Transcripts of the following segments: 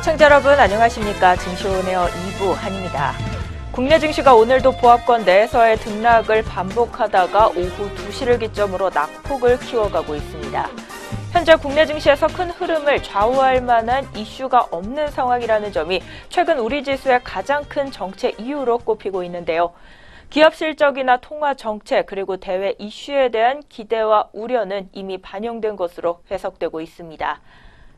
시청자 여러분 안녕하십니까. 증시오네어 2부 한입니다. 국내 증시가 오늘도 보합권 내에서의 등락을 반복하다가 오후 2시를 기점으로 낙폭을 키워가고 있습니다. 현재 국내 증시에서 큰 흐름을 좌우할 만한 이슈가 없는 상황이라는 점이 최근 우리 지수의 가장 큰 정체 이유로 꼽히고 있는데요. 기업 실적이나 통화 정책 그리고 대외 이슈에 대한 기대와 우려는 이미 반영된 것으로 해석되고 있습니다.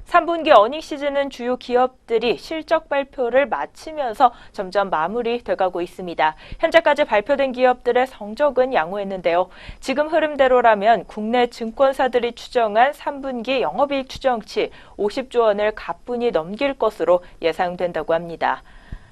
3분기 어닝 시즌은 주요 기업들이 실적 발표를 마치면서 점점 마무리돼가고 있습니다. 현재까지 발표된 기업들의 성적은 양호했는데요. 지금 흐름대로라면 국내 증권사들이 추정한 3분기 영업이익 추정치 50조 원을 가뿐히 넘길 것으로 예상된다고 합니다.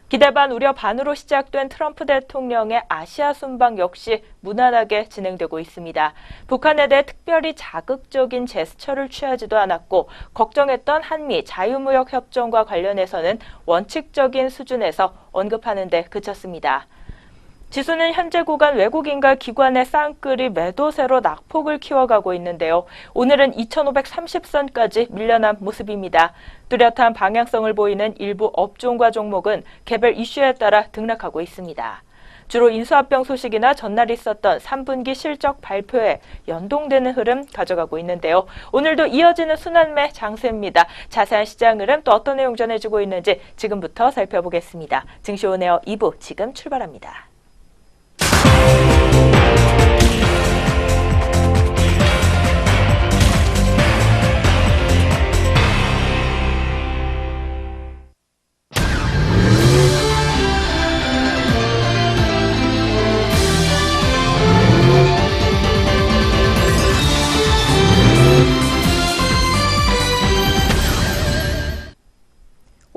기대 반 우려 반으로 시작된 트럼프 대통령의 아시아 순방 역시 무난하게 진행되고 있습니다. 북한에 대해 특별히 자극적인 제스처를 취하지도 않았고 걱정했던 한미 자유무역 협정과 관련해서는 원칙적인 수준에서 언급하는 데 그쳤습니다. 지수는 현재 구간 외국인과 기관의 쌍끌이 매도세로 낙폭을 키워가고 있는데요. 오늘은 2530선까지 밀려난 모습입니다. 뚜렷한 방향성을 보이는 일부 업종과 종목은 개별 이슈에 따라 등락하고 있습니다. 주로 인수합병 소식이나 전날 있었던 3분기 실적 발표에 연동되는 흐름 가져가고 있는데요. 오늘도 이어지는 순환매 장세입니다. 자세한 시장 흐름 또 어떤 내용 전해주고 있는지 지금부터 살펴보겠습니다. 증시오네어 2부 지금 출발합니다.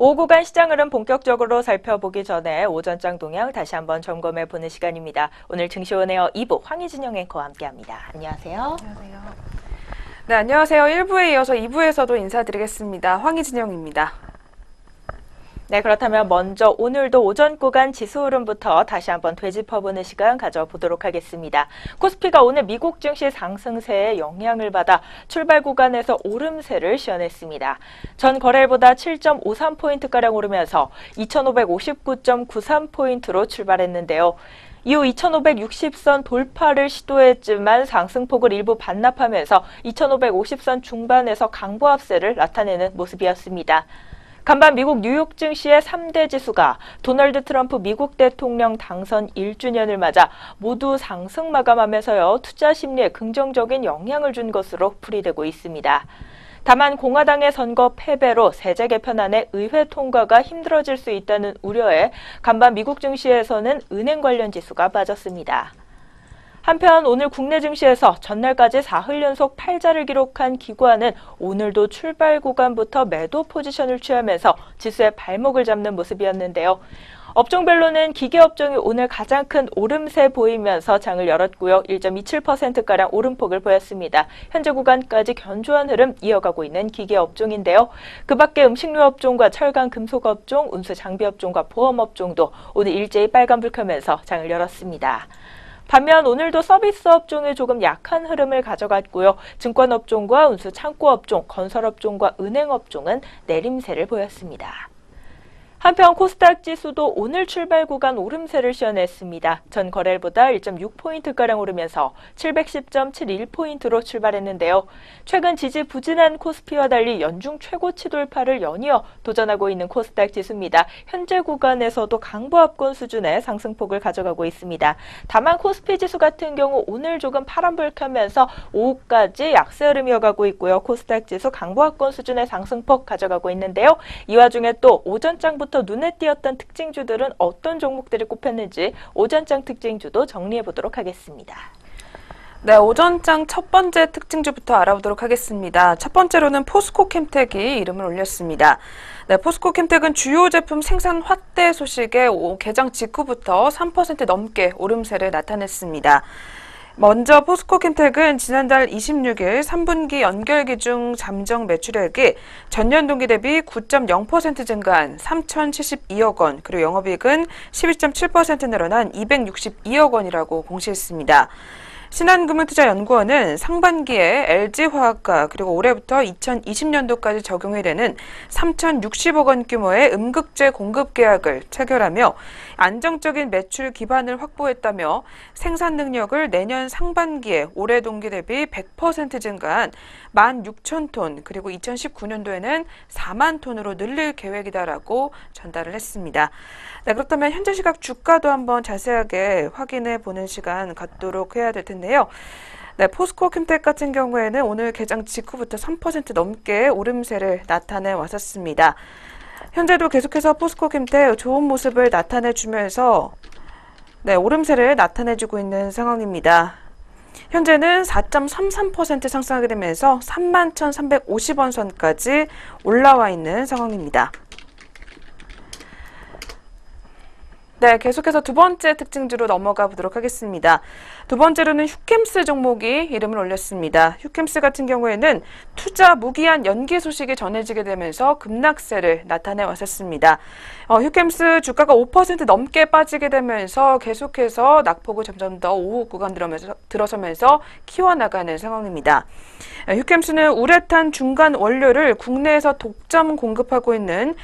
오후 구간 시장 흐름 본격적으로 살펴보기 전에 오전장 동향 다시 한번 점검해보는 시간입니다. 오늘 증시오네어 2부 황희진영 앵커와 함께합니다. 안녕하세요. 안녕하세요. 네, 안녕하세요. 1부에 이어서 2부에서도 인사드리겠습니다. 황희진영입니다. 네, 그렇다면 먼저 오늘도 오전 구간 지수 흐름부터 다시 한번 되짚어보는 시간 가져보도록 하겠습니다. 코스피가 오늘 미국 증시 상승세에 영향을 받아 출발 구간에서 오름세를 시현했습니다. 전 거래일보다 7.53포인트가량 오르면서 2559.93포인트로 출발했는데요. 이후 2560선 돌파를 시도했지만 상승폭을 일부 반납하면서 2550선 중반에서 강보합세를 나타내는 모습이었습니다. 간밤 미국 뉴욕 증시의 3대 지수가 도널드 트럼프 미국 대통령 당선 1주년을 맞아 모두 상승 마감하면서요. 투자 심리에 긍정적인 영향을 준 것으로 풀이되고 있습니다. 다만 공화당의 선거 패배로 세제 개편안의 의회 통과가 힘들어질 수 있다는 우려에 간밤 미국 증시에서는 은행 관련 지수가 빠졌습니다. 한편 오늘 국내 증시에서 전날까지 사흘 연속 팔자를 기록한 기관은 오늘도 출발 구간부터 매도 포지션을 취하면서 지수의 발목을 잡는 모습이었는데요. 업종별로는 기계업종이 오늘 가장 큰 오름세 보이면서 장을 열었고요. 1.27%가량 오름폭을 보였습니다. 현재 구간까지 견조한 흐름 이어가고 있는 기계업종인데요. 그 밖에 음식료업종과 철강 금속업종, 운수장비업종과 보험업종도 오늘 일제히 빨간불 켜면서 장을 열었습니다. 반면 오늘도 서비스 업종이 조금 약한 흐름을 가져갔고요. 증권업종과 운수 창고업종, 건설업종과 은행업종은 내림세를 보였습니다. 한편 코스닥 지수도 오늘 출발 구간 오름세를 시현했습니다. 전 거래일보다 1.6포인트가량 오르면서 710.71포인트로 출발했는데요. 최근 지지부진한 코스피와 달리 연중 최고치 돌파를 연이어 도전하고 있는 코스닥 지수입니다. 현재 구간에서도 강보합권 수준의 상승폭을 가져가고 있습니다. 다만 코스피 지수 같은 경우 오늘 조금 파란불 켜면서 오후까지 약세 흐름 이어가고 있고요. 코스닥 지수 강보합권 수준의 상승폭 가져가고 있는데요. 이 와중에 또 오전장부터 눈에 띄었던 특징주들은 어떤 종목들이 꼽혔는지 오전장 특징주도 정리해보도록 하겠습니다. 네, 오전장 첫 번째 특징주부터 알아보도록 하겠습니다. 첫 번째로는 포스코캠텍이 이름을 올렸습니다. 네, 포스코캠텍은 주요 제품 생산 확대 소식에 개장 직후부터 3% 넘게 오름세를 나타냈습니다. 먼저 포스코캠텍은 지난달 26일 3분기 연결기중 잠정 매출액이 전년 동기 대비 9.0% 증가한 3,072억 원, 그리고 영업이익은 12.7% 늘어난 262억 원이라고 공시했습니다. 신한금융투자연구원은 상반기에 LG화학과 그리고 올해부터 2020년도까지 적용이 되는 3,060억 원 규모의 음극재 공급 계약을 체결하며 안정적인 매출 기반을 확보했다며 생산 능력을 내년 상반기에 올해 동기 대비 100% 증가한 16,000톤 그리고 2019년도에는 4만 톤으로 늘릴 계획이다라고 전달을 했습니다. 네, 그렇다면 현재 시각 주가도 한번 자세하게 확인해 보는 시간 갖도록 해야 될 텐데요. 네, 포스코 킴텍 같은 경우에는 오늘 개장 직후부터 3% 넘게 오름세를 나타내 왔었습니다. 현재도 계속해서 포스코 킴텍 좋은 모습을 나타내 주면서 네, 오름세를 나타내주고 있는 상황입니다. 현재는 4.33% 상승하게 되면서 31,350원 선까지 올라와 있는 상황입니다. 네, 계속해서 두 번째 특징주로 넘어가 보도록 하겠습니다. 두 번째로는 휴캠스 종목이 이름을 올렸습니다. 휴캠스 같은 경우에는 투자 무기한 연기 소식이 전해지게 되면서 급락세를 나타내 왔었습니다. 휴캠스 주가가 5% 넘게 빠지게 되면서 계속해서 낙폭을 점점 더 오후 구간 들어서면서 키워나가는 상황입니다. 휴캠스는 우레탄 중간 원료를 국내에서 독점 공급하고 있는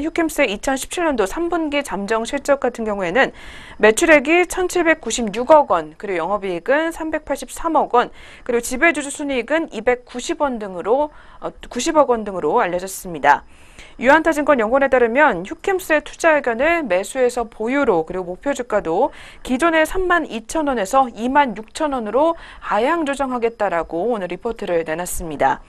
휴캠스의 2017년도 3분기 잠정 실적 같은 경우에는 매출액이 1,796억 원, 그리고 영업이익은 383억 원, 그리고 지배주주 순이익은 90억 원 등으로 알려졌습니다. 유한타증권 연구원에 따르면 휴캠스의 투자 의견을 매수해서 보유로 그리고 목표 주가도 기존의 32,000원에서 26,000원으로 하향 조정하겠다라고 오늘 리포트를 내놨습니다.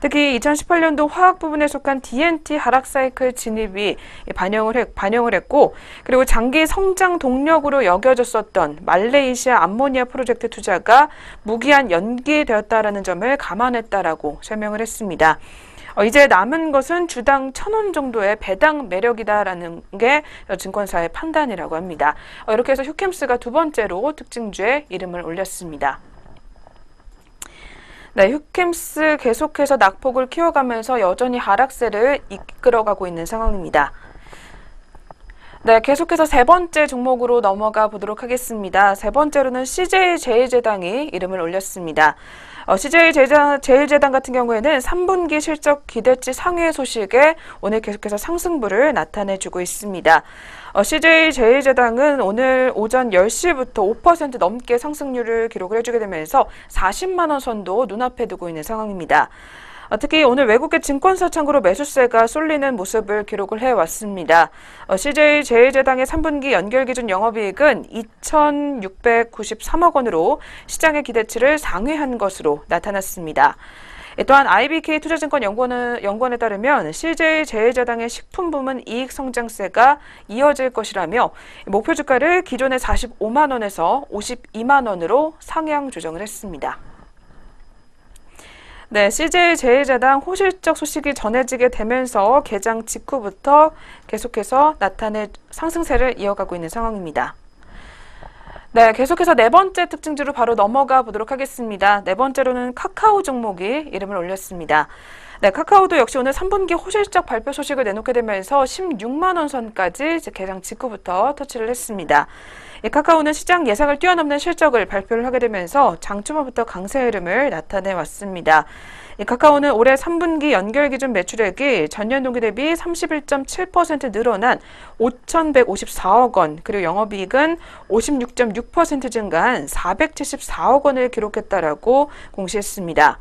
특히 2018년도 화학 부분에 속한 D&T 하락 사이클 진입이 반영을 했고, 그리고 장기 성장 동력으로 여겨졌었던 말레이시아 암모니아 프로젝트 투자가 무기한 연기되었다라는 점을 감안했다라고 설명을 했습니다. 이제 남은 것은 주당 1,000원 정도의 배당 매력이다라는 게 증권사의 판단이라고 합니다. 이렇게 해서 휴캠스가 두 번째로 특징주에 이름을 올렸습니다. 네, 휴캠스 계속해서 낙폭을 키워가면서 여전히 하락세를 이끌어가고 있는 상황입니다. 네, 계속해서 세 번째 종목으로 넘어가 보도록 하겠습니다. 세 번째로는 CJ제일제당이 이름을 올렸습니다. CJ제일제당 같은 경우에는 3분기 실적 기대치 상회 소식에 오늘 계속해서 상승부를 나타내주고 있습니다. CJ제일제당은 오늘 오전 10시부터 5% 넘게 상승률을 기록을 해주게 되면서 40만 원 선도 눈앞에 두고 있는 상황입니다. 특히 오늘 외국계 증권사 창구로 매수세가 쏠리는 모습을 기록을 해왔습니다. CJ제일제당의 3분기 연결기준 영업이익은 2,693억 원으로 시장의 기대치를 상회한 것으로 나타났습니다. 또한 IBK 투자증권 연구원에 따르면 CJ제일제당의 식품 부문 이익 성장세가 이어질 것이라며 목표 주가를 기존의 45만 원에서 52만 원으로 상향 조정을 했습니다. 네, CJ제일제당 호실적 소식이 전해지게 되면서 개장 직후부터 계속해서 나타낸 상승세를 이어가고 있는 상황입니다. 네, 계속해서 네 번째 특징주로 바로 넘어가 보도록 하겠습니다. 네 번째로는 카카오 종목이 이름을 올렸습니다. 네, 카카오도 역시 오늘 3분기 호실적 발표 소식을 내놓게 되면서 16만 원 선까지 개장 직후부터 터치를 했습니다. 카카오는 시장 예상을 뛰어넘는 실적을 발표를 하게 되면서 장초반부터 강세 흐름을 나타내 왔습니다. 카카오는 올해 3분기 연결 기준 매출액이 전년 동기 대비 31.7% 늘어난 5,154억 원, 그리고 영업이익은 56.6% 증가한 474억 원을 기록했다라고 공시했습니다.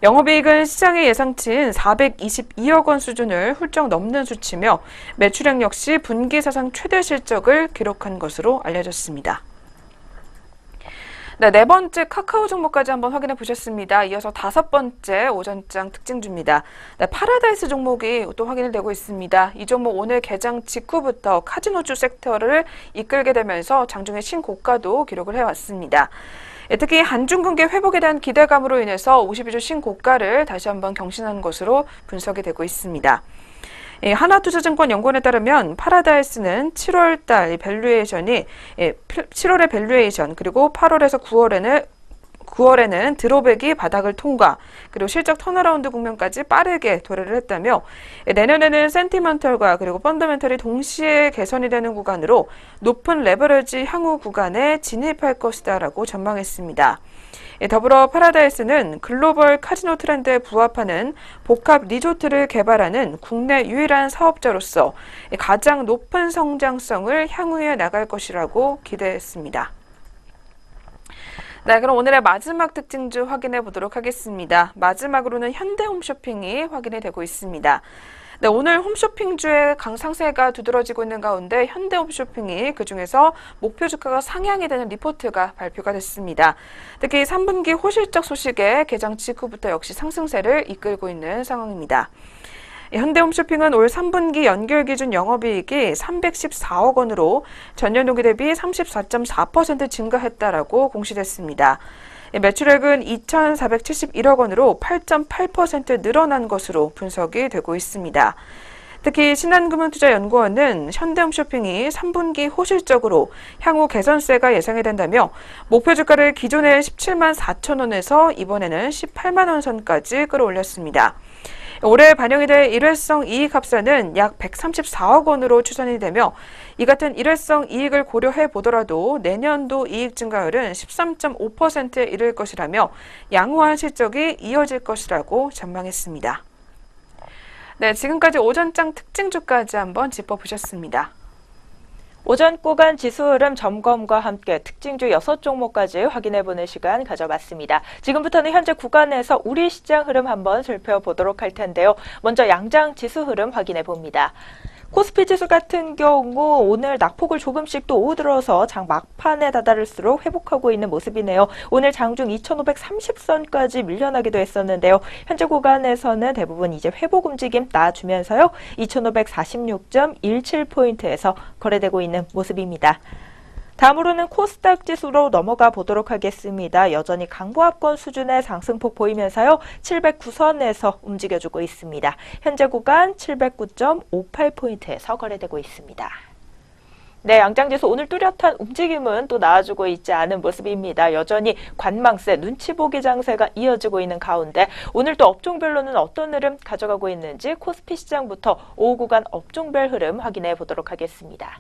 영업이익은 시장의 예상치인 422억 원 수준을 훌쩍 넘는 수치며 매출액 역시 분기 사상 최대 실적을 기록한 것으로 알려졌습니다. 네, 네 번째 카카오 종목까지 한번 확인해 보셨습니다. 이어서 다섯 번째 오전장 특징주입니다. 네, 파라다이스 종목이 또 확인이 되고 있습니다. 이 종목 오늘 개장 직후부터 카지노주 섹터를 이끌게 되면서 장중에 신고가도 기록을 해왔습니다. 특히 한중근계 회복에 대한 기대감으로 인해서 52주 신고가를 다시 한번 경신한 것으로 분석이 되고 있습니다. 하나투자증권 연구원에 따르면 파라다이스는 7월달 밸류에이션이 7월의 밸류에이션 그리고 8월에서 9월에는 드롭액이 바닥을 통과, 그리고 실적 턴어라운드 국면까지 빠르게 도래를 했다며 내년에는 센티멘털과 그리고 펀더멘털이 동시에 개선이 되는 구간으로 높은 레버리지 향후 구간에 진입할 것이다라고 전망했습니다. 더불어 파라다이스는 글로벌 카지노 트렌드에 부합하는 복합 리조트를 개발하는 국내 유일한 사업자로서 가장 높은 성장성을 향유해 나갈 것이라고 기대했습니다. 네, 그럼 오늘의 마지막 특징주 확인해 보도록 하겠습니다. 마지막으로는 현대홈쇼핑이 확인이 되고 있습니다. 네, 오늘 홈쇼핑주의 강상세가 두드러지고 있는 가운데 현대홈쇼핑이 그중에서 목표 주가가 상향이 되는 리포트가 발표가 됐습니다. 특히 3분기 호실적 소식에 개장 직후부터 역시 상승세를 이끌고 있는 상황입니다. 현대홈쇼핑은 올 3분기 연결 기준 영업이익이 314억 원으로 전년 동기 대비 34.4% 증가했다라고 공시됐습니다. 매출액은 2,471억 원으로 8.8% 늘어난 것으로 분석이 되고 있습니다. 특히 신한금융투자연구원은 현대홈쇼핑이 3분기 호실적으로 향후 개선세가 예상이 된다며 목표 주가를 기존의 17만 4천 원에서 이번에는 18만 원 선까지 끌어올렸습니다. 올해 반영이 될 일회성 이익 합산은 약 134억 원으로 추산이 되며 이 같은 일회성 이익을 고려해 보더라도 내년도 이익 증가율은 13.5%에 이를 것이라며 양호한 실적이 이어질 것이라고 전망했습니다. 네, 지금까지 오전장 특징주까지 한번 짚어보셨습니다. 오전 구간 지수 흐름 점검과 함께 특징주 6종목까지 확인해보는 시간 가져봤습니다. 지금부터는 현재 구간에서 우리 시장 흐름 한번 살펴보도록 할 텐데요. 먼저 양장 지수 흐름 확인해봅니다. 코스피 지수 같은 경우 오늘 낙폭을 조금씩 또 오후 들어서 장 막판에 다다를수록 회복하고 있는 모습이네요. 오늘 장중 2530선까지 밀려나기도 했었는데요. 현재 구간에서는 대부분 이제 회복 움직임 나와주면서요. 2546.17포인트에서 거래되고 있는 모습입니다. 다음으로는 코스닥 지수로 넘어가 보도록 하겠습니다. 여전히 강보합권 수준의 상승폭 보이면서요. 709선에서 움직여주고 있습니다. 현재 구간 709.58포인트에서 거래되고 있습니다. 네, 양장지수 오늘 뚜렷한 움직임은 또 나와주고 있지 않은 모습입니다. 여전히 관망세, 눈치 보기 장세가 이어지고 있는 가운데 오늘 또 업종별로는 어떤 흐름 가져가고 있는지 코스피 시장부터 오후 구간 업종별 흐름 확인해 보도록 하겠습니다.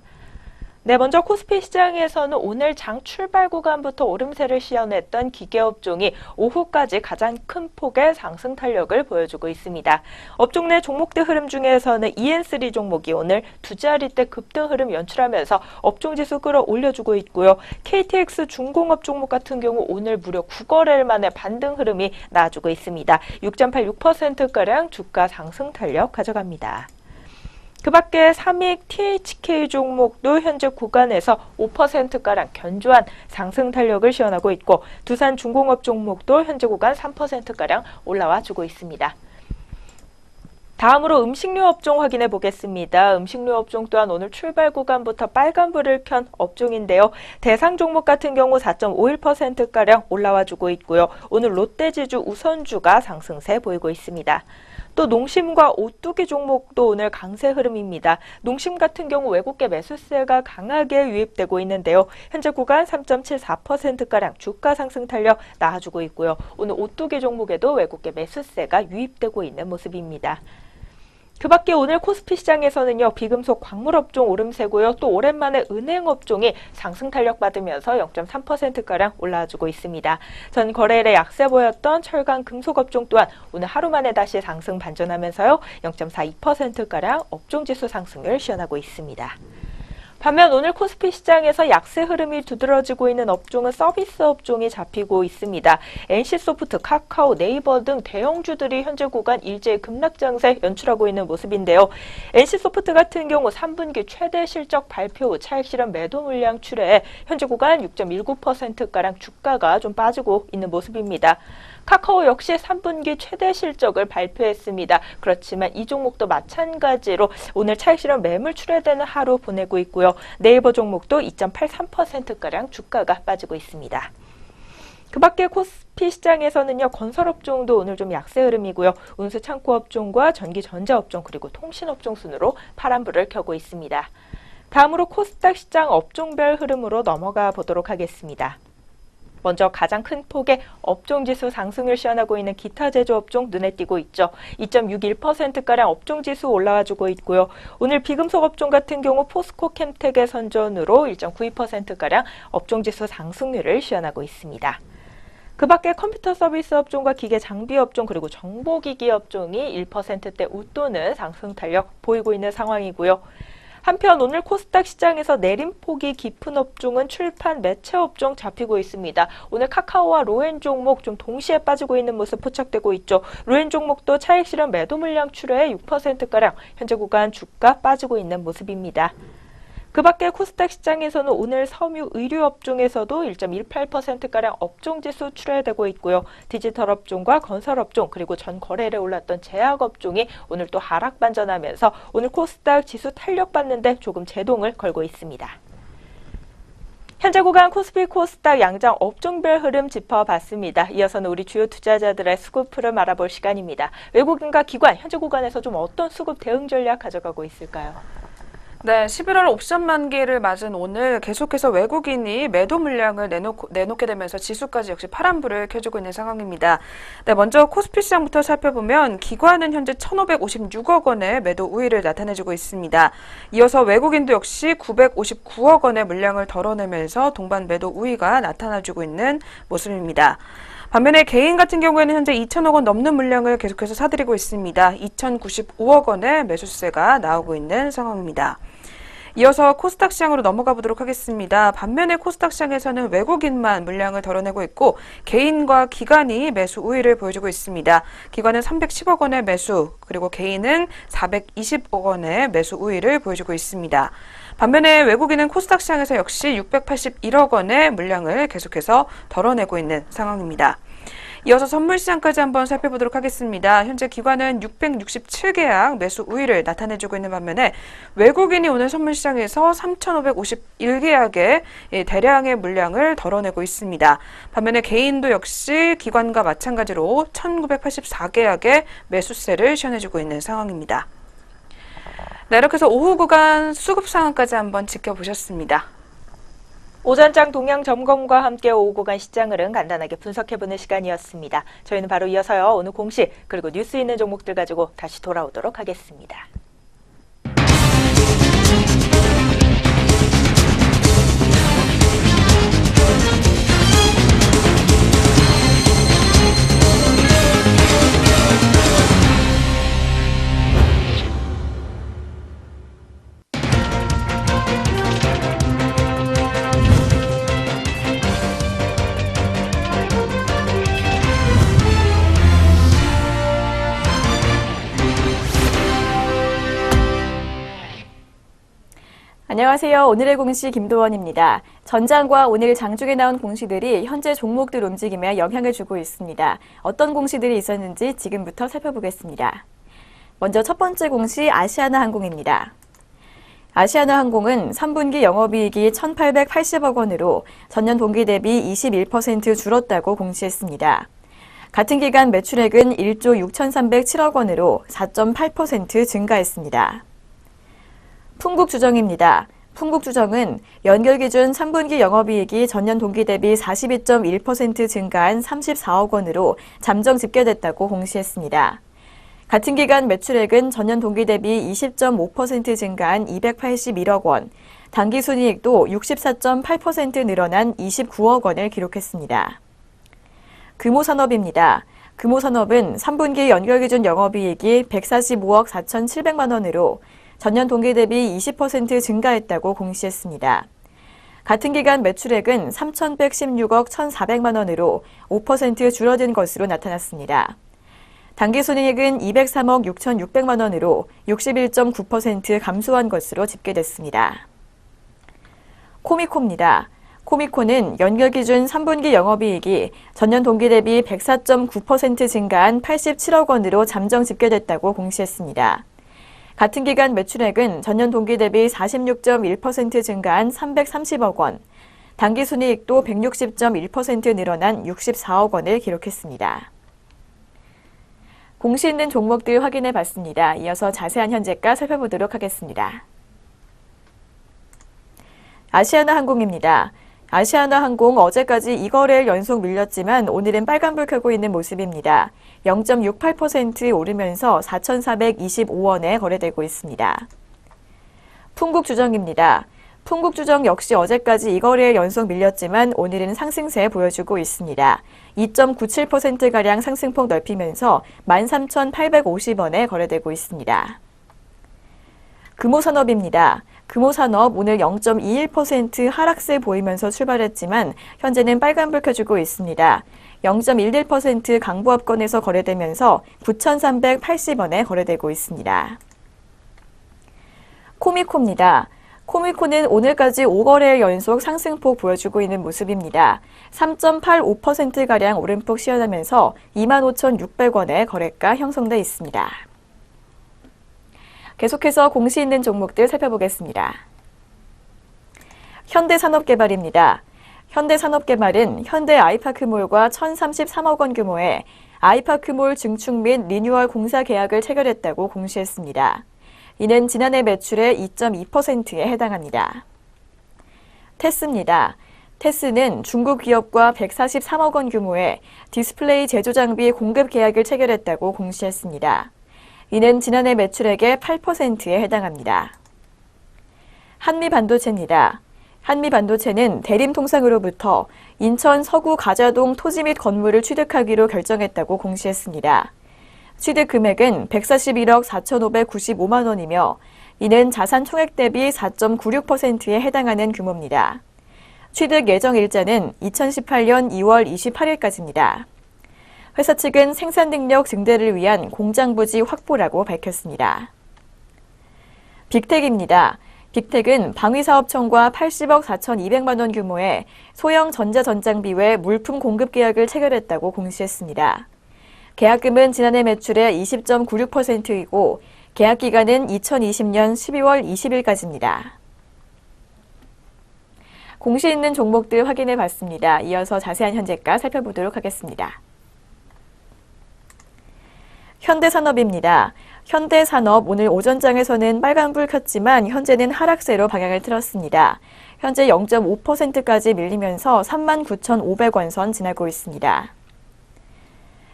네, 먼저 코스피 시장에서는 오늘 장 출발 구간부터 오름세를 시연했던 기계업종이 오후까지 가장 큰 폭의 상승 탄력을 보여주고 있습니다. 업종 내 종목대 흐름 중에서는 EN3 종목이 오늘 두 자리대 급등 흐름 연출하면서 업종지수 끌어올려주고 있고요. KTX 중공업 종목 같은 경우 오늘 무려 9거래일 만에 반등 흐름이 나와주고 있습니다. 6.86%가량 주가 상승 탄력 가져갑니다. 그 밖에 삼익 THK 종목도 현재 구간에서 5%가량 견조한 상승 탄력을 시현하고 있고 두산 중공업 종목도 현재 구간 3%가량 올라와 주고 있습니다. 다음으로 음식료 업종 확인해 보겠습니다. 음식료 업종 또한 오늘 출발 구간부터 빨간불을 켠 업종인데요. 대상 종목 같은 경우 4.51%가량 올라와 주고 있고요. 오늘 롯데지주 우선주가 상승세 보이고 있습니다. 또 농심과 오뚜기 종목도 오늘 강세 흐름입니다. 농심 같은 경우 외국계 매수세가 강하게 유입되고 있는데요. 현재 구간 3.74%가량 주가 상승 탄력 나와주고 있고요. 오늘 오뚜기 종목에도 외국계 매수세가 유입되고 있는 모습입니다. 그 밖에 오늘 코스피 시장에서는요. 비금속 광물업종 오름세고요. 또 오랜만에 은행업종이 상승 탄력 받으면서 0.3%가량 올라와주고 있습니다. 전 거래일에 약세 보였던 철강 금속업종 또한 오늘 하루 만에 다시 상승 반전하면서요. 0.42%가량 업종지수 상승을 시현하고 있습니다. 반면 오늘 코스피 시장에서 약세 흐름이 두드러지고 있는 업종은 서비스 업종이 잡히고 있습니다. NC소프트, 카카오, 네이버 등 대형주들이 현재 구간 일제히 급락 장세 연출하고 있는 모습인데요. NC소프트 같은 경우 3분기 최대 실적 발표 후 차익 실현 매도 물량 출회에 현재 구간 6.19%가량 주가가 좀 빠지고 있는 모습입니다. 카카오 역시 3분기 최대 실적을 발표했습니다. 그렇지만 이 종목도 마찬가지로 오늘 차익 실현 매물 출회되는 하루 보내고 있고요. 네이버 종목도 2.83%가량 주가가 빠지고 있습니다. 그 밖에 코스피 시장에서는요. 건설업종도 오늘 좀 약세 흐름이고요. 운수 창고업종과 전기전자업종 그리고 통신업종 순으로 파란불을 켜고 있습니다. 다음으로 코스닥 시장 업종별 흐름으로 넘어가 보도록 하겠습니다. 먼저 가장 큰 폭의 업종지수 상승을 시현하고 있는 기타 제조업종 눈에 띄고 있죠. 2.61%가량 업종지수 올라와주고 있고요. 오늘 비금속 업종 같은 경우 포스코 캠텍의 선전으로 1.92%가량 업종지수 상승률을 시현하고 있습니다. 그 밖에 컴퓨터 서비스 업종과 기계 장비 업종 그리고 정보기기 업종이 1%대 웃도는 상승 탄력 보이고 있는 상황이고요. 한편 오늘 코스닥 시장에서 내림폭이 깊은 업종은 출판 매체 업종 잡히고 있습니다. 오늘 카카오와 로엔 종목 좀 동시에 빠지고 있는 모습 포착되고 있죠. 로엔 종목도 차익 실현 매도 물량 출회에 6%가량 현재 구간 주가 빠지고 있는 모습입니다. 그 밖에 코스닥 시장에서는 오늘 섬유 의류 업종에서도 1.18%가량 업종지수 출회되고 있고요. 디지털 업종과 건설 업종 그리고 전 거래일에 올랐던 제약 업종이 오늘 또 하락 반전하면서 오늘 코스닥 지수 탄력받는데 조금 제동을 걸고 있습니다. 현재 구간 코스피 코스닥 양장 업종별 흐름 짚어봤습니다. 이어서는 우리 주요 투자자들의 수급 흐름 알아볼 시간입니다. 외국인과 기관, 현재 구간에서 좀 어떤 수급 대응 전략 가져가고 있을까요? 네, 11월 옵션 만기를 맞은 오늘 계속해서 외국인이 매도 물량을 내놓게 되면서 지수까지 역시 파란불을 켜주고 있는 상황입니다. 네, 먼저 코스피 시장부터 살펴보면 기관은 현재 1,556억 원의 매도 우위를 나타내주고 있습니다. 이어서 외국인도 역시 959억 원의 물량을 덜어내면서 동반 매도 우위가 나타나주고 있는 모습입니다. 반면에 개인 같은 경우에는 현재 2천억 원 넘는 물량을 계속해서 사들이고 있습니다. 2,095억 원의 매수세가 나오고 있는 상황입니다. 이어서 코스닥 시장으로 넘어가 보도록 하겠습니다. 반면에 코스닥 시장에서는 외국인만 물량을 덜어내고 있고 개인과 기관이 매수 우위를 보여주고 있습니다. 기관은 310억 원의 매수, 그리고 개인은 420억 원의 매수 우위를 보여주고 있습니다. 반면에 외국인은 코스닥 시장에서 역시 681억 원의 물량을 계속해서 덜어내고 있는 상황입니다. 이어서 선물시장까지 한번 살펴보도록 하겠습니다. 현재 기관은 667계약 매수 우위를 나타내주고 있는 반면에 외국인이 오늘 선물시장에서 3,551계약의 대량의 물량을 덜어내고 있습니다. 반면에 개인도 역시 기관과 마찬가지로 1,984계약의 매수세를 시현해주고 있는 상황입니다. 네, 이렇게 해서 오후 구간 수급 상황까지 한번 지켜보셨습니다. 오전장 동향 점검과 함께 오후 구간 시장 흐름 간단하게 분석해보는 시간이었습니다. 저희는 바로 이어서요, 오늘 공시 그리고 뉴스 있는 종목들 가지고 다시 돌아오도록 하겠습니다. 안녕하세요. 오늘의 공시 김도원입니다. 전장과 오늘 장중에 나온 공시들이 현재 종목들 움직임에 영향을 주고 있습니다. 어떤 공시들이 있었는지 지금부터 살펴보겠습니다. 먼저 첫 번째 공시 아시아나항공입니다. 아시아나항공은 3분기 영업이익이 1,880억 원으로 전년 동기 대비 21% 줄었다고 공시했습니다. 같은 기간 매출액은 1조 6,307억 원으로 4.8% 증가했습니다. 풍국주정입니다. 풍국주정은 연결 기준 3분기 영업이익이 전년 동기 대비 42.1% 증가한 34억 원으로 잠정 집계됐다고 공시했습니다. 같은 기간 매출액은 전년 동기 대비 20.5% 증가한 281억 원, 당기순이익도 64.8% 늘어난 29억 원을 기록했습니다. 금호산업입니다. 금호산업은 3분기 연결 기준 영업이익이 145억 4,700만 원으로 전년 동기 대비 20% 증가했다고 공시했습니다. 같은 기간 매출액은 3,116억 1,400만 원으로 5% 줄어든 것으로 나타났습니다. 당기순이익은 203억 6,600만 원으로 61.9% 감소한 것으로 집계됐습니다. 코미코입니다. 코미코는 연결 기준 3분기 영업이익이 전년 동기 대비 104.9% 증가한 87억 원으로 잠정 집계됐다고 공시했습니다. 같은 기간 매출액은 전년 동기 대비 46.1% 증가한 330억 원, 당기순이익도 160.1% 늘어난 64억 원을 기록했습니다. 공시 있는 종목들 확인해 봤습니다. 이어서 자세한 현재가 살펴보도록 하겠습니다. 아시아나항공입니다. 아시아나항공 어제까지 2거래일 연속 밀렸지만 오늘은 빨간불 켜고 있는 모습입니다. 0.68% 오르면서 4,425원에 거래되고 있습니다. 풍국주정입니다. 풍국주정 역시 어제까지 2거래일 연속 밀렸지만 오늘은 상승세 보여주고 있습니다. 2.97%가량 상승폭 넓히면서 13,850원에 거래되고 있습니다. 금호산업입니다. 금호산업 오늘 0.21% 하락세 보이면서 출발했지만 현재는 빨간불 켜주고 있습니다. 0.11% 강보합권에서 거래되면서 9,380원에 거래되고 있습니다. 코미코입니다. 코미코는 오늘까지 5거래일 연속 상승폭 보여주고 있는 모습입니다. 3.85%가량 오름폭 시현하면서 25,600원의 거래가 형성돼 있습니다. 계속해서 공시 있는 종목들 살펴보겠습니다. 현대산업개발입니다. 현대산업개발은 현대 아이파크몰과 1,033억 원 규모의 아이파크몰 증축 및 리뉴얼 공사 계약을 체결했다고 공시했습니다. 이는 지난해 매출의 2.2%에 해당합니다. 테스입니다. 테스는 중국 기업과 143억 원 규모의 디스플레이 제조 장비 공급 계약을 체결했다고 공시했습니다. 이는 지난해 매출액의 8%에 해당합니다. 한미반도체입니다. 한미반도체는 대림통상으로부터 인천 서구 가자동 토지 및 건물을 취득하기로 결정했다고 공시했습니다. 취득 금액은 141억 4,595만 원이며 이는 자산 총액 대비 4.96%에 해당하는 규모입니다. 취득 예정 일자는 2018년 2월 28일까지입니다. 회사 측은 생산 능력 증대를 위한 공장 부지 확보라고 밝혔습니다. 빅텍입니다. 빅텍은 방위사업청과 80억 4,200만 원 규모의 소형 전자전장비 외 물품 공급 계약을 체결했다고 공시했습니다. 계약금은 지난해 매출의 20.96%이고 계약 기간은 2020년 12월 20일까지입니다. 공시 있는 종목들 확인해 봤습니다. 이어서 자세한 현재가 살펴보도록 하겠습니다. 현대산업입니다. 현대산업 오늘 오전장에서는 빨간불 켰지만 현재는 하락세로 방향을 틀었습니다. 현재 0.5%까지 밀리면서 39,500원 선 지나고 있습니다.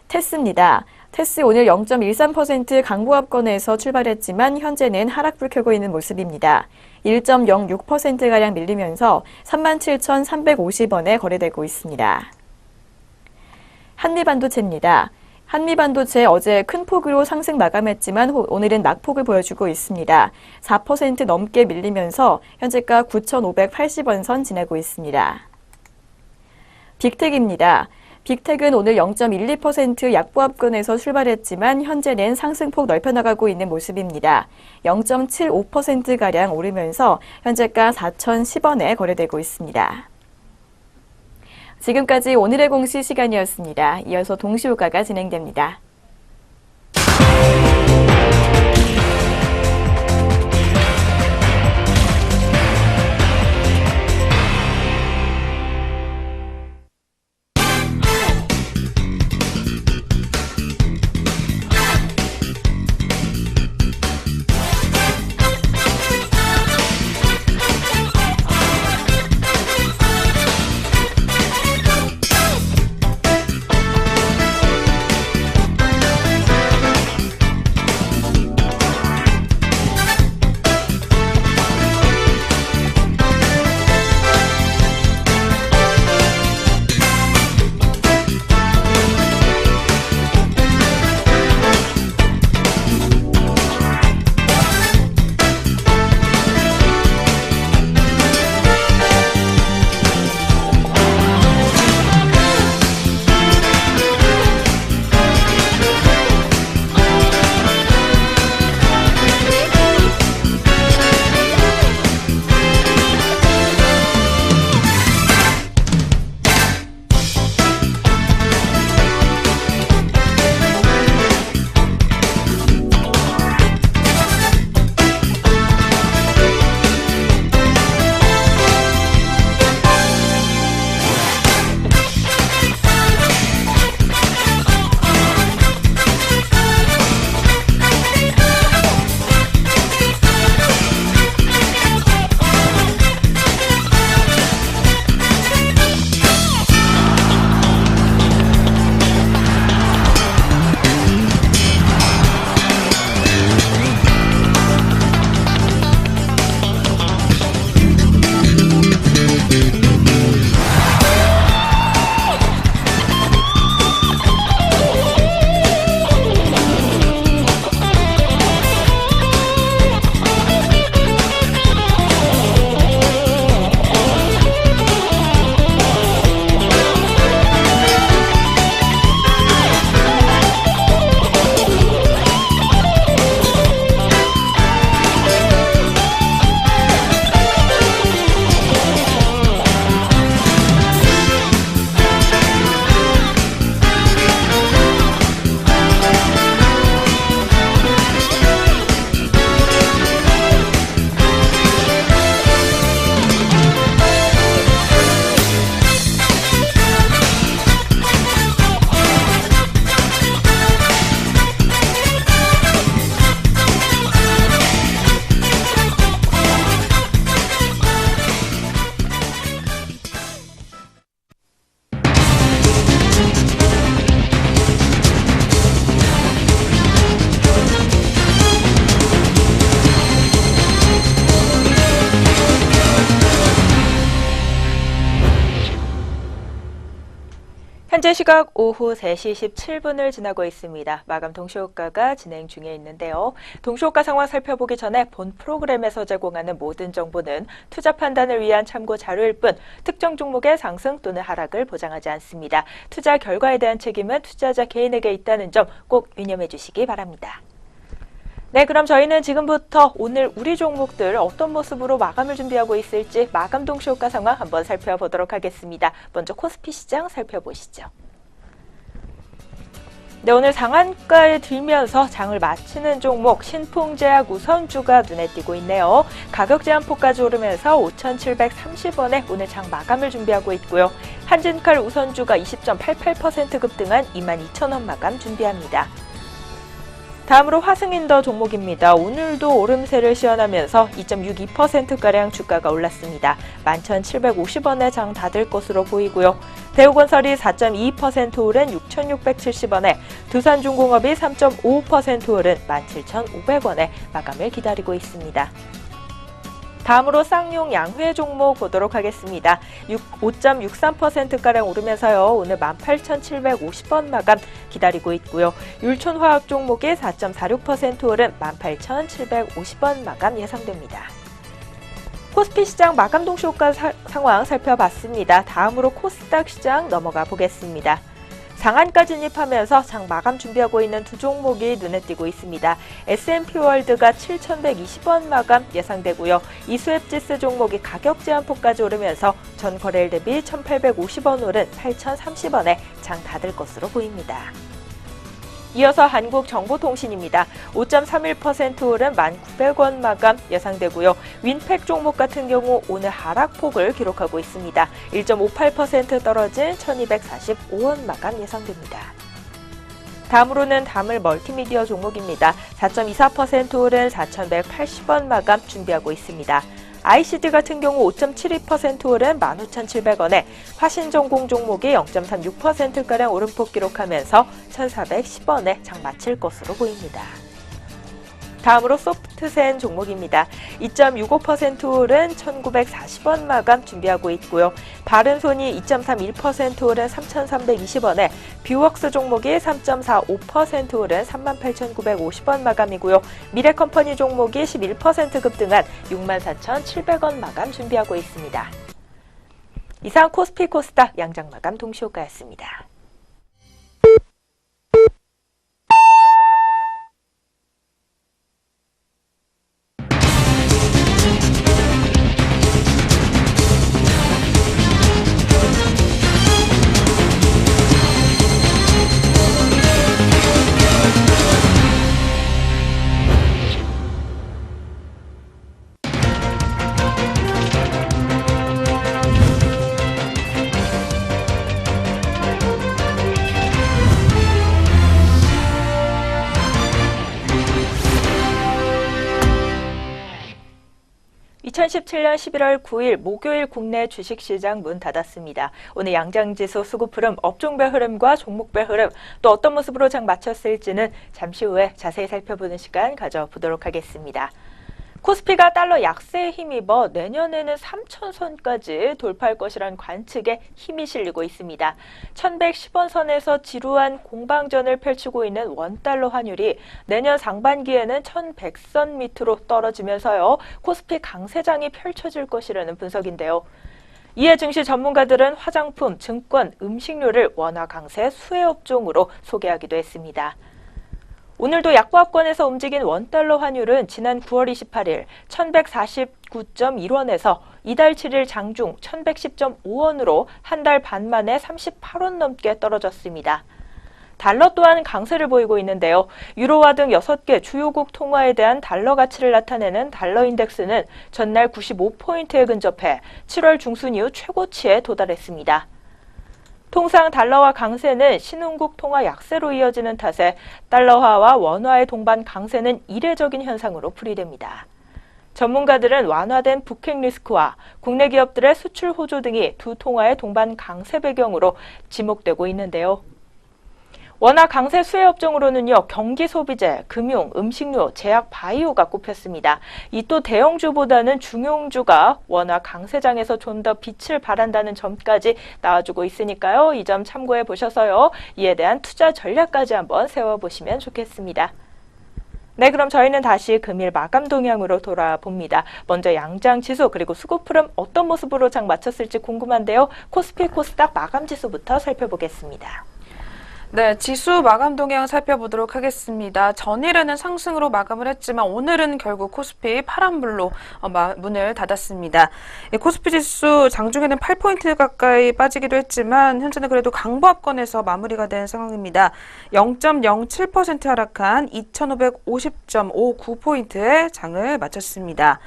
테스입니다. 테스 오늘 0.13% 강보합권에서 출발했지만 현재는 하락불 켜고 있는 모습입니다. 1.06%가량 밀리면서 37,350원에 거래되고 있습니다. 한미반도체입니다. 한미반도체 어제 큰 폭으로 상승 마감했지만 오늘은 낙폭을 보여주고 있습니다. 4% 넘게 밀리면서 현재가 9,580원 선 지나고 있습니다. 빅텍입니다. 빅텍은 오늘 0.12% 약보합권에서 출발했지만 현재는 상승폭 넓혀나가고 있는 모습입니다. 0.75%가량 오르면서 현재가 4,010원에 거래되고 있습니다. 지금까지 오늘의 공시 시간이었습니다. 이어서 동시효과가 진행됩니다. 현재 시각 오후 3시 17분을 지나고 있습니다. 마감 동시효과가 진행 중에 있는데요. 동시효과 상황 살펴보기 전에 본 프로그램에서 제공하는 모든 정보는 투자 판단을 위한 참고 자료일 뿐 특정 종목의 상승 또는 하락을 보장하지 않습니다. 투자 결과에 대한 책임은 투자자 개인에게 있다는 점 꼭 유념해 주시기 바랍니다. 네, 그럼 저희는 지금부터 오늘 우리 종목들 어떤 모습으로 마감을 준비하고 있을지 마감 동시효과 상황 한번 살펴보도록 하겠습니다. 먼저 코스피 시장 살펴보시죠. 네, 오늘 상한가에 들면서 장을 마치는 종목 신풍제약 우선주가 눈에 띄고 있네요. 가격 제한폭까지 오르면서 5,730원에 오늘 장 마감을 준비하고 있고요. 한진칼 우선주가 20.88% 급등한 22,000원 마감 준비합니다. 다음으로 화승인더 종목입니다. 오늘도 오름세를 시현하면서 2.62%가량 주가가 올랐습니다. 11,750원에 장 닫을 것으로 보이고요. 대우건설이 4.2% 오른 6,670원에 두산중공업이 3.55% 오른 17,500원에 마감을 기다리고 있습니다. 다음으로 쌍용 양회 종목 보도록 하겠습니다. 5.63%가량 오르면서요. 오늘 18,750원 마감 기다리고 있고요. 율촌화학 종목이 4.46% 오른 18,750원 마감 예상됩니다. 코스피 시장 마감 동시효과 상황 살펴봤습니다. 다음으로 코스닥 시장 넘어가 보겠습니다. 상한가 진입하면서 장 마감 준비하고 있는 두 종목이 눈에 띄고 있습니다. S&P월드가 7,120원 마감 예상되고요. 이수앱지수 종목이 가격 제한폭까지 오르면서 전 거래일 대비 1,850원 오른 8,030원에 장 닫을 것으로 보입니다. 이어서 한국정보통신입니다. 5.31% 오른 1,900원 마감 예상되고요. 윈팩 종목 같은 경우 오늘 하락폭을 기록하고 있습니다. 1.58% 떨어진 1,245원 마감 예상됩니다. 다음으로는 다물 멀티미디어 종목입니다. 4.24% 오른 4,180원 마감 준비하고 있습니다. ICD 같은 경우 5.72% 오른 15,700원에 화신전공 종목이 0.36%가량 오름폭 기록하면서 1,410원에 장 마칠 것으로 보입니다. 다음으로 소프트센 종목입니다. 2.65% 오른 1,940원 마감 준비하고 있고요. 바른손이 2.31% 오른 3,320원에 뷰웍스 종목이 3.45% 오른 38,950원 마감이고요. 미래컴퍼니 종목이 11% 급등한 64,700원 마감 준비하고 있습니다. 이상 코스피 코스닥 양장 마감 동시효과였습니다. (2017년 11월 9일) 목요일 국내 주식시장 문 닫았습니다. 오늘 양장지수 수급 흐름, 업종별 흐름과 종목별 흐름, 또 어떤 모습으로 장 마쳤을지는 잠시 후에 자세히 살펴보는 시간 가져보도록 하겠습니다. 코스피가 달러 약세에 힘입어 내년에는 3,000선까지 돌파할 것이란 관측에 힘이 실리고 있습니다. 1,110원 선에서 지루한 공방전을 펼치고 있는 원달러 환율이 내년 상반기에는 1,100선 밑으로 떨어지면서요. 코스피 강세장이 펼쳐질 것이라는 분석인데요. 이에 증시 전문가들은 화장품, 증권, 음식료를 원화 강세 수혜 업종으로 소개하기도 했습니다. 오늘도 약보합권에서 움직인 원달러 환율은 지난 9월 28일 1,149.1원에서 이달 7일 장중 1,110.5원으로 한 달 반 만에 38원 넘게 떨어졌습니다. 달러 또한 강세를 보이고 있는데요. 유로화 등 6개 주요국 통화에 대한 달러 가치를 나타내는 달러 인덱스는 전날 95포인트에 근접해 7월 중순 이후 최고치에 도달했습니다. 통상 달러화 강세는 신흥국 통화 약세로 이어지는 탓에 달러화와 원화의 동반 강세는 이례적인 현상으로 풀이됩니다. 전문가들은 완화된 북핵 리스크와 국내 기업들의 수출 호조 등이 두 통화의 동반 강세 배경으로 지목되고 있는데요. 원화 강세 수혜 업종으로는요, 경기 소비재, 금융, 음식료, 제약, 바이오가 꼽혔습니다. 이 또 대형주보다는 중용주가 원화 강세장에서 좀 더 빛을 발한다는 점까지 나와주고 있으니까요. 이 점 참고해 보셔서요. 이에 대한 투자 전략까지 한번 세워보시면 좋겠습니다. 네, 그럼 저희는 다시 금일 마감 동향으로 돌아봅니다. 먼저 양장 지수 그리고 수급흐름 어떤 모습으로 장 마쳤을지 궁금한데요. 코스피 코스닥 마감 지수부터 살펴보겠습니다. 네, 지수 마감 동향 살펴보도록 하겠습니다. 전일에는 상승으로 마감을 했지만 오늘은 결국 코스피 파란불로 문을 닫았습니다. 코스피 지수 장중에는 8포인트 가까이 빠지기도 했지만 현재는 그래도 강보합권에서 마무리가 된 상황입니다. 0.07% 하락한 2550.59포인트의 장을 마쳤습니다.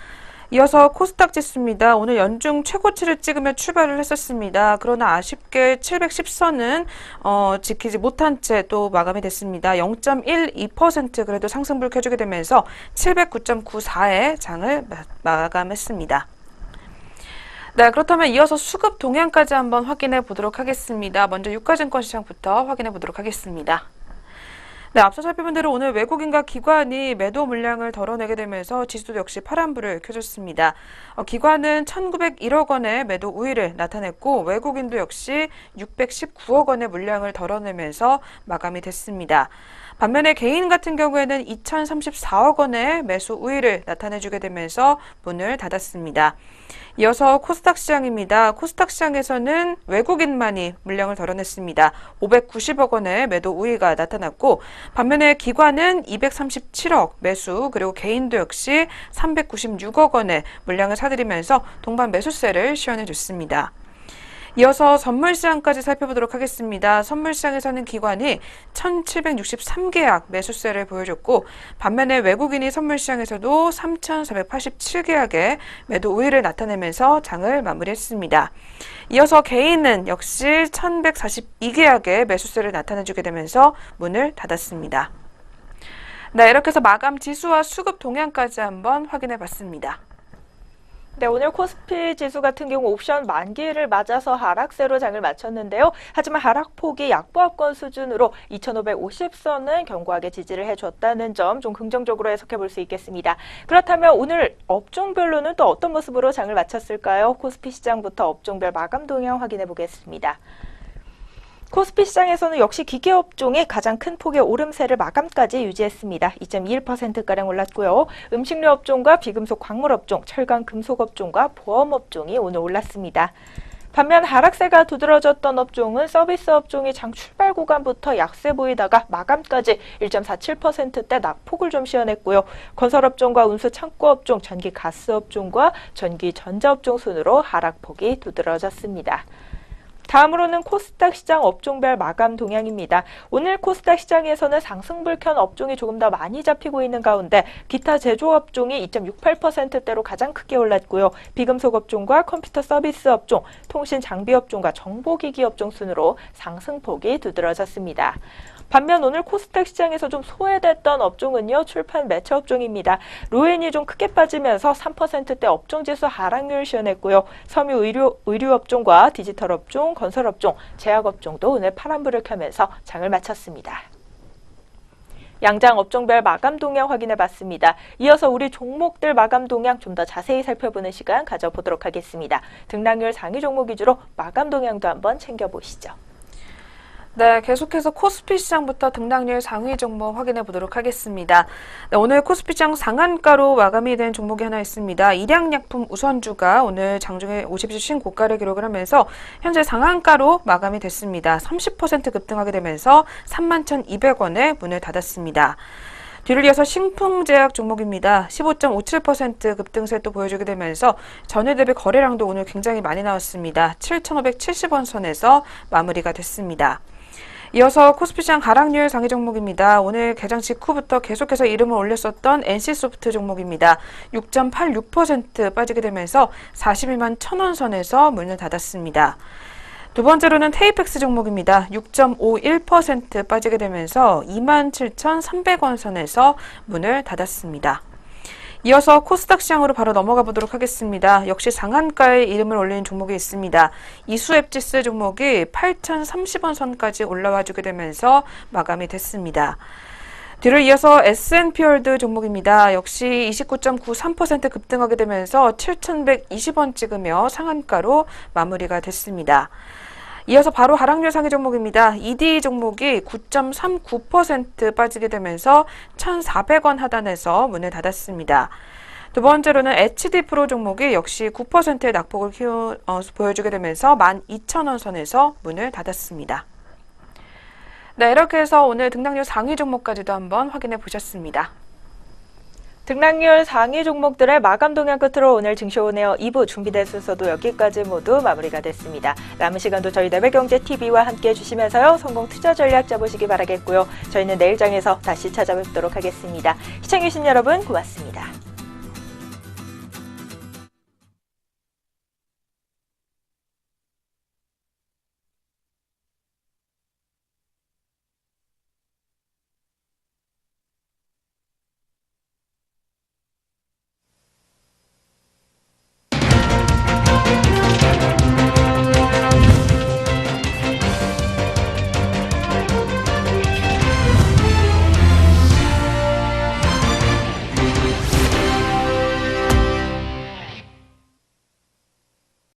이어서 코스닥 지수입니다. 오늘 연중 최고치를 찍으며 출발을 했었습니다. 그러나 아쉽게 710선은 지키지 못한 채 또 마감이 됐습니다. 0.12% 그래도 상승불 켜주게 되면서 709.94의 장을 마감했습니다. 네, 그렇다면 이어서 수급 동향까지 한번 확인해 보도록 하겠습니다. 먼저 유가증권 시장부터 확인해 보도록 하겠습니다. 네, 앞서 살펴본 대로 오늘 외국인과 기관이 매도 물량을 덜어내게 되면서 지수도 역시 파란불을 켜줬습니다. 기관은 1,901억 원의 매도 우위를 나타냈고 외국인도 역시 619억 원의 물량을 덜어내면서 마감이 됐습니다. 반면에 개인 같은 경우에는 2,034억 원의 매수 우위를 나타내주게 되면서 문을 닫았습니다. 이어서 코스닥 시장입니다. 코스닥 시장에서는 외국인만이 물량을 덜어냈습니다. 590억 원의 매도 우위가 나타났고 반면에 기관은 237억 매수 그리고 개인도 역시 396억 원의 물량을 사들이면서 동반 매수세를 시연해줬습니다. 이어서 선물시장까지 살펴보도록 하겠습니다. 선물시장에서는 기관이 1,763계약 매수세를 보여줬고 반면에 외국인이 선물시장에서도 3,487계약의 매도 우위를 나타내면서 장을 마무리했습니다. 이어서 개인은 역시 1,142계약의 매수세를 나타내주게 되면서 문을 닫았습니다. 네, 이렇게 해서 마감 지수와 수급 동향까지 한번 확인해 봤습니다. 네, 오늘 코스피 지수 같은 경우 옵션 만기를 맞아서 하락세로 장을 마쳤는데요. 하지만 하락폭이 약보합권 수준으로 2,550선은 견고하게 지지를 해줬다는 점 좀 긍정적으로 해석해 볼 수 있겠습니다. 그렇다면 오늘 업종별로는 또 어떤 모습으로 장을 마쳤을까요? 코스피 시장부터 업종별 마감 동향 확인해 보겠습니다. 코스피 시장에서는 역시 기계업종이 가장 큰 폭의 오름세를 마감까지 유지했습니다. 2.21%가량 올랐고요. 음식료 업종과 비금속 광물업종, 철강 금속업종과 보험업종이 오늘 올랐습니다. 반면 하락세가 두드러졌던 업종은 서비스 업종이 장 출발 구간부터 약세 보이다가 마감까지 1.47%대 낙폭을 좀 시현했고요. 건설업종과 운수 창고업종, 전기 가스업종과 전기 전자업종 순으로 하락폭이 두드러졌습니다. 다음으로는 코스닥 시장 업종별 마감 동향입니다. 오늘 코스닥 시장에서는 상승불 켠 업종이 조금 더 많이 잡히고 있는 가운데 기타 제조업종이 2.68%대로 가장 크게 올랐고요. 비금속 업종과 컴퓨터 서비스 업종, 통신 장비 업종과 정보기기 업종 순으로 상승폭이 두드러졌습니다. 반면 오늘 코스닥 시장에서 좀 소외됐던 업종은요, 출판 매체 업종입니다. 로엔이 좀 크게 빠지면서 3%대 업종지수 하락률을 시현했고요. 섬유 의류 업종과 디지털 업종, 건설 업종, 제약 업종도 오늘 파란불을 켜면서 장을 마쳤습니다. 양장 업종별 마감 동향 확인해 봤습니다. 이어서 우리 종목들 마감 동향 좀 더 자세히 살펴보는 시간 가져보도록 하겠습니다. 등락률 상위 종목 위주로 마감 동향도 한번 챙겨보시죠. 네, 계속해서 코스피 시장부터 등락률 상위 종목 확인해 보도록 하겠습니다. 네, 오늘 코스피 시장 상한가로 마감이 된 종목이 하나 있습니다. 일양약품 우선주가 오늘 장중에 50주 신고가를 기록을 하면서 현재 상한가로 마감이 됐습니다. 30% 급등하게 되면서 31,200원에 문을 닫았습니다. 뒤를 이어서 신풍제약 종목입니다. 15.57% 급등세 또 보여주게 되면서 전일 대비 거래량도 오늘 굉장히 많이 나왔습니다. 7,570원 선에서 마무리가 됐습니다. 이어서 코스피 시장 하락률 상위 종목입니다. 오늘 개장 직후부터 계속해서 이름을 올렸었던 NC소프트 종목입니다. 6.86% 빠지게 되면서 41만 1,000원 선에서 문을 닫았습니다. 두 번째로는 테이펙스 종목입니다. 6.51% 빠지게 되면서 27,300원 선에서 문을 닫았습니다. 이어서 코스닥 시장으로 바로 넘어가 보도록 하겠습니다. 역시 상한가에 이름을 올린 종목이 있습니다. 이수앱지스 종목이 8,030원 선까지 올라와 주게 되면서 마감이 됐습니다. 뒤를 이어서 S&P월드 종목입니다. 역시 29.93% 급등하게 되면서 7,120원 찍으며 상한가로 마무리가 됐습니다. 이어서 바로 하락률 상위 종목입니다. ED 종목이 9.39% 빠지게 되면서 1,400원 하단에서 문을 닫았습니다. 두 번째로는 HD프로 종목이 역시 9%의 낙폭을 보여주게 되면서 12,000원 선에서 문을 닫았습니다. 네, 이렇게 해서 오늘 등락률 상위 종목까지도 한번 확인해 보셨습니다. 등락률 상위 종목들의 마감 동향 끝으로 오늘 증시오네어 2부 준비된 순서도 여기까지 모두 마무리가 됐습니다. 남은 시간도 저희 레벨경제TV와 함께 해주시면서요. 성공 투자 전략 짜보시기 바라겠고요. 저희는 내일 장에서 다시 찾아뵙도록 하겠습니다. 시청해주신 여러분 고맙습니다.